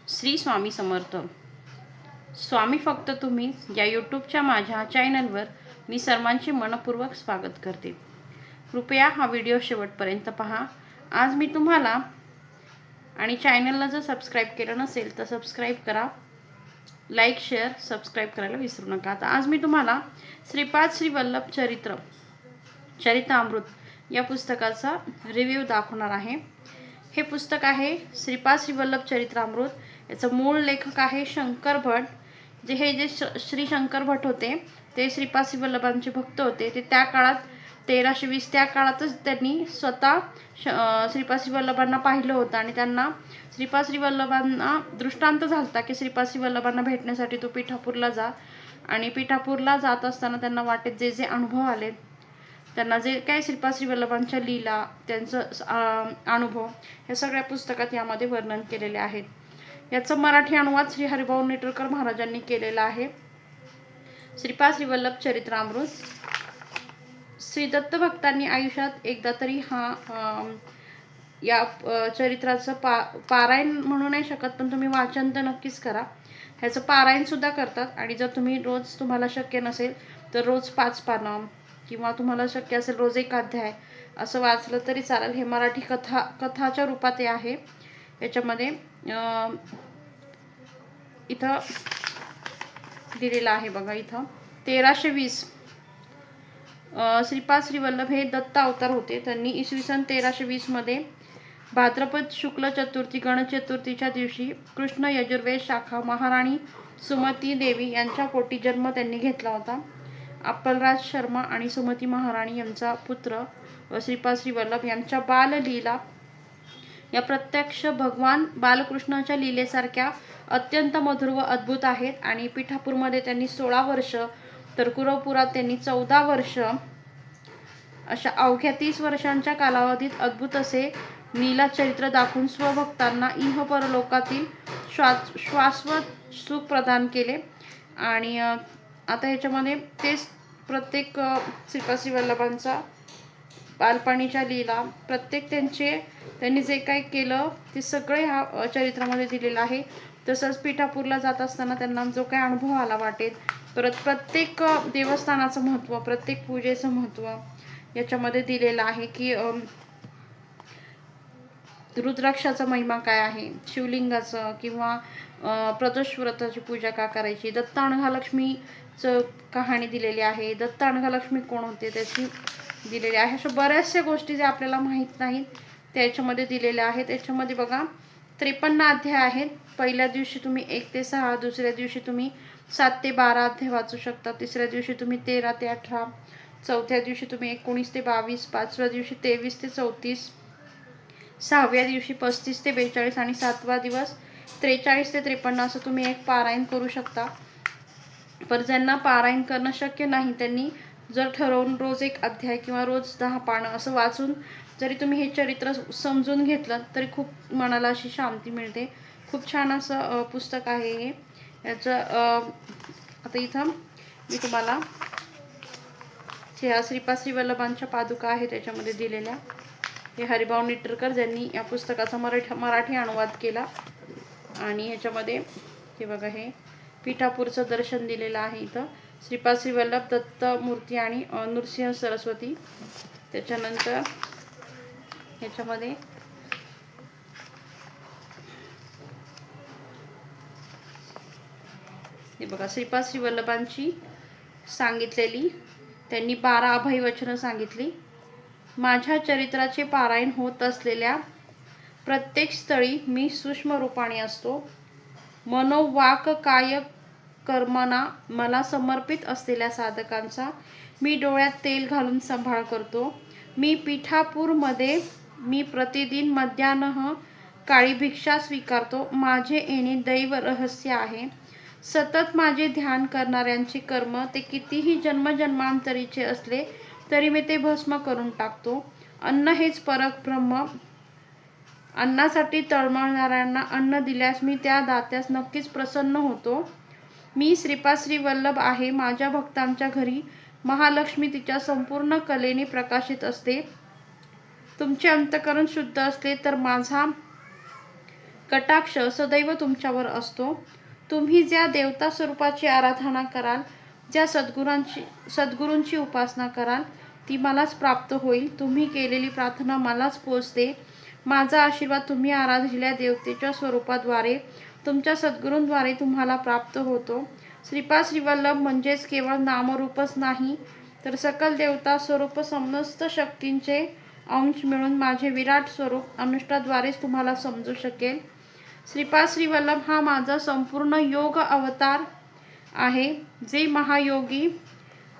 श्री स्वामी समर्थ. स्वामी फक्त तुम्ही या यूट्यूबच्या माझ्या चॅनलवर मी सर्वांचे मनपूर्वक स्वागत करते. कृपया हा व्हिडिओ शेवटपर्यंत पहा. आज मी तुम्हाला आणि चॅनलला जर सबस्क्राईब केलं नसेल तर सबस्क्राईब करा, लाईक शेअर सबस्क्राईब करायला विसरू नका. आता आज मी तुम्हाला श्रीपाद श्री वल्लभ चरितामृत या पुस्तकाचा रिव्ह्यू दाखवणार आहे. हे पुस्तक आहे श्रीपाद श्री वल्लभ चरित्रामृत. याचं मूळ लेखक आहे शंकर भट. जे श्री शंकर भट होते ते श्रीपाद श्री वल्लभांचे भक्त होते. ते त्या काळात 1320 त्या काळातच त्यांनी स्वतः श्रीपाद श्री वल्लभांना पाहिलं होतं आणि त्यांना श्रीपाद श्री वल्लभांना दृष्टांत झालता की श्रीपाद श्री वल्लभांना भेटण्यासाठी तो पिठापूरला जा. आणि पिठापूरला जात असताना त्यांना वाटेत जे जे अनुभव आले, त्यांना जे काय श्रीपाद श्री वल्लभांच्या लीला, त्यांचं अनुभव हे सगळ्या पुस्तकात यामध्ये वर्णन केलेले आहेत. याचा मराठी अनुवाद श्री हरिभाऊ नेटरकर महाराजांनी केलेला आहे. श्रीपाद श्री वल्लभ चरित्रामृत. श्री दत्त भक्तांनी आयुष्यात एकदा तरी या चरित्राचं पारायण म्हणू नाही शकत, पण तुम्ही वाचन तर नक्कीच करा. ह्याचं पारायण सुद्धा करतात. आणि जर तुम्ही रोज तुम्हाला शक्य नसेल तर रोज 5 पानं किंवा तुम्हाला शक्य असेल रोज 1 अध्याय असं वाचलं तरी चालेल. हे मराठी कथाच्या रूपात हे आहे. याच्यामध्ये इथं दिलेलं आहे बघा. इथं 1320 श्रीपाद श्री वल्लभ हे दत्त अवतार होते. त्यांनी इसवी सन 1320 मध्ये भाद्रपद शुक्ल चतुर्थी गणचतुर्थीच्या दिवशी कृष्ण यजुर्वेद शाखा महाराणी सुमती देवी यांच्या पोटी जन्म त्यांनी घेतला होता. अप्पलराज शर्मा आणि सुमती महाराणी यांचा पुत्र श्रीपाद श्री वल्लभ यांच्या बाललीला या प्रत्यक्ष भगवान बालकृष्णाच्या लीलेसारख्या अत्यंत मधुर व अद्भुत आहेत. आणि पिठापूरमध्ये त्यांनी 16 वर्ष तर कुरवपुरात त्यांनी 14 वर्ष अशा अवघ्या 30 वर्षांच्या कालावधीत अद्भुत असे लीला चरित्र दाखवून स्वभक्तांना इह परलोकातील शाश्वत सुख प्रदान केले. आणि आता ह्याच्यामध्ये तेच प्रत्येक श्रीपाद श्री वल्लभांचा बालपणीच्या लीला प्रत्येक त्यांनी जे काही केलं ते सगळे ह्या चरित्रामध्ये दिलेलं आहे. तसंच पिठापूरला जात असताना त्यांना जो काही अनुभव आला वाटेत, परत प्रत्येक देवस्थानाचं महत्त्व, प्रत्येक पूजेचं महत्त्व याच्यामध्ये दिलेलं आहे. की रुद्राक्षाचा महिमा काय आहे, शिवलिंगाचं किंवा प्रदोष व्रताची पूजा का करायची, दत्त अनघालक्ष्मीचं कहाणी दिलेली आहे. दत्त अनघालक्ष्मी कोण होते त्याची दिलेली आहे. अशा बऱ्याचशा गोष्टी ज्या आपल्याला माहीत नाहीत त्याच्यामध्ये दिलेल्या आहेत. याच्यामध्ये बघा 53 अध्याय आहेत. पहिल्या दिवशी तुम्ही 1 ते 6, दुसऱ्या दिवशी तुम्ही 7 ते 12 अध्याय वाचू शकता, तिसऱ्या दिवशी तुम्ही 13 ते 18, चौथ्या दिवशी तुम्ही 19 ते 22, पाचव्या दिवशी 23 ते 34, 6व्या दिवशी 35 ते 42 आणि 7वा दिवस 43 ते 53 असं तुम्ही एक पारायण करू शकता. पण ज्यांना पारायण करणं शक्य नाही त्यांनी जर ठरवून रोज 1 अध्याय किंवा रोज 10 पानं असं वाचून जरी तुम्ही हे चरित्र समजून घेतलं तरी खूप मनाला अशी शांती मिळते. खूप छान असं पुस्तक आहे हे. याचं आता इथं मी तुम्हाला श्रीपाद श्री वल्लभांच्या पादुका आहेत त्याच्यामध्ये दिलेल्या. हे हरिभाऊ नेटरकर ज्यांनी या पुस्तकाचा मराठी अनुवाद केला. आणि ह्याच्यामध्ये हे बघा हे पिठापूरचं दर्शन दिलेलं आहे. इथं श्रीपाद श्री वल्लभ दत्त मूर्ती आणि नृसिंह सरस्वती. त्याच्यानंतर ह्याच्यामध्ये हे बघा श्रीपाद श्री वल्लभांची सांगितलेली त्यांनी 12 अभयवचनं सांगितली. माझ्या चरित्राचे पारायण होत असलेल्या प्रत्येक स्थळी मी सूक्ष्म रूपाने असतो. मनो वाक काय कर्मना मला समर्पित असलेल्या साधकांचा मी डोळ्यात तेल घालून सांभाळ करतो. मी पिठापूरमध्ये मी प्रतिदिन मध्यान्ह काळी भिक्षा स्वीकारतो. माझे येणे दैव रहस्य आहे. सतत माझे ध्यान करणाऱ्यांचे कर्म ते कितीही जन्मजन्मांतरीचे असले तरी मी ते भस्म करून टाकतो. अन्न हेच परक ब्रह्म. अन्नासाठी तळमळणाऱ्यांना अन्न दिल्यास मी त्या दात्यास नक्कीच प्रसन्न होतो. मी श्रीपाद श्री वल्लभ आहे. माझ्या भक्तांच्या घरी महालक्ष्मी तिच्या संपूर्ण कलेने प्रकाशित असते. तुमचे अंतःकरण शुद्ध असले तर माझा कटाक्ष सदैव तुमच्यावर असतो. तुम्ही ज्या देवता स्वरूपाची आराधना कराल, ज्या सद्गुरूंची उपासना कराल, ती मलाच प्राप्त होईल. तुम्ही केलेली प्रार्थना मलाच पोचते. माझा आशीर्वाद तुम्ही आराधलेल्या देवतेच्या स्वरूपाद्वारे, तुमच्या सद्गुरूंद्वारे तुम्हाला प्राप्त होतो. श्रीपाद श्रीवल्लभ म्हणजेच केवळ नामरूपच नाही, तर सकल देवता स्वरूप समस्त शक्तींचे अंश मिळून माझे विराट स्वरूप अनुष्ठाद्वारेच तुम्हाला समजू शकेल. श्रीपाद श्रीवल्लभ हा माझा संपूर्ण योग अवतार आहे. जे महायोगी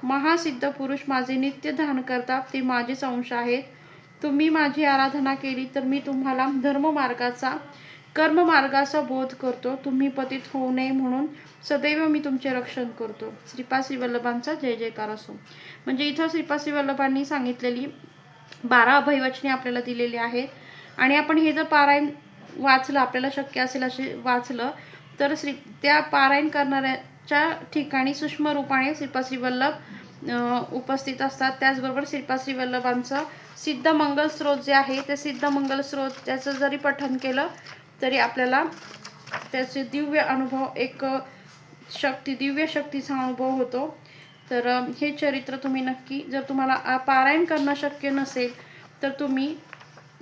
महासिद्ध पुरुष माझे नित्य ध्यान करतात, ते माझेच अंश आहेत. तुम्ही माझी आराधना केली तर मी तुम्हाला धर्ममार्गाचा, कर्ममार्गाचा बोध करतो. तुम्ही पतित होऊ नये म्हणून सदैव मी तुमचे रक्षण करतो. श्रीपाद श्रीवल्लभांचा जय जयकार असो. म्हणजे इथं श्रीपाद श्रीवल्लभांनी सांगितलेली 12 अभयवचने आपल्याला दिलेली आहेत. आणि आपण हे जर पारायण वाचलं, आपल्याला शक्य असेल असे वाचलं, तर त्या पारायण करणाऱ्याच्या ठिकाणी सूक्ष्म रूपाने श्रीपाद श्रीवल्लभ उपस्थित असतात. त्याचबरोबर श्रीपाद श्रीवल्लभांचं सिद्ध मंगल स्रोत जे आहे, ते सिद्ध मंगल स्रोत त्याचं जरी पठण केलं तरी आपल्याला त्याचे दिव्य अनुभव, एक दिव्य शक्तीचा अनुभव होतो. तर हे चरित्र तुम्ही नक्की, जर तुम्हाला पारायण करणं शक्य नसेल तर तुम्ही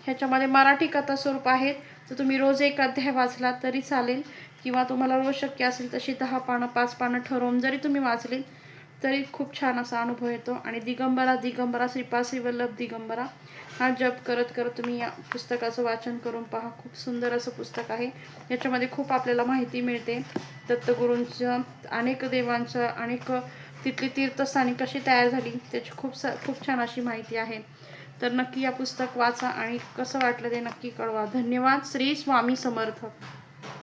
ह्याच्यामध्ये मराठी कथा स्वरूप आहेत, तर तुम्ही रोज एक अध्याय वाचला तरी चालेल, किंवा तुम्हाला रोज शक्य असेल तशी 10 पानं 5 पानं ठरवून जरी तुम्ही वाचली तरी खूप छान असा अनुभव येतो. आणि दिगंबरा श्रीपाद श्रीवल्लभ दिगंबरा हा जप करत करत तुम्ही या पुस्तकाचं वाचन करून पहा. खूप सुंदर असं पुस्तक आहे. याच्यामध्ये खूप आपल्याला माहिती मिळते. दत्तगुरूंचं, अनेक देवांचं, अनेक तिथली तीर्थस्थाने कशी तयार झाली त्याची खूप छान अशी माहिती आहे. तर नक्की या पुस्तक वाचा आणि कसं वाटलं ते नक्की कळवा. धन्यवाद. श्री स्वामी समर्थ.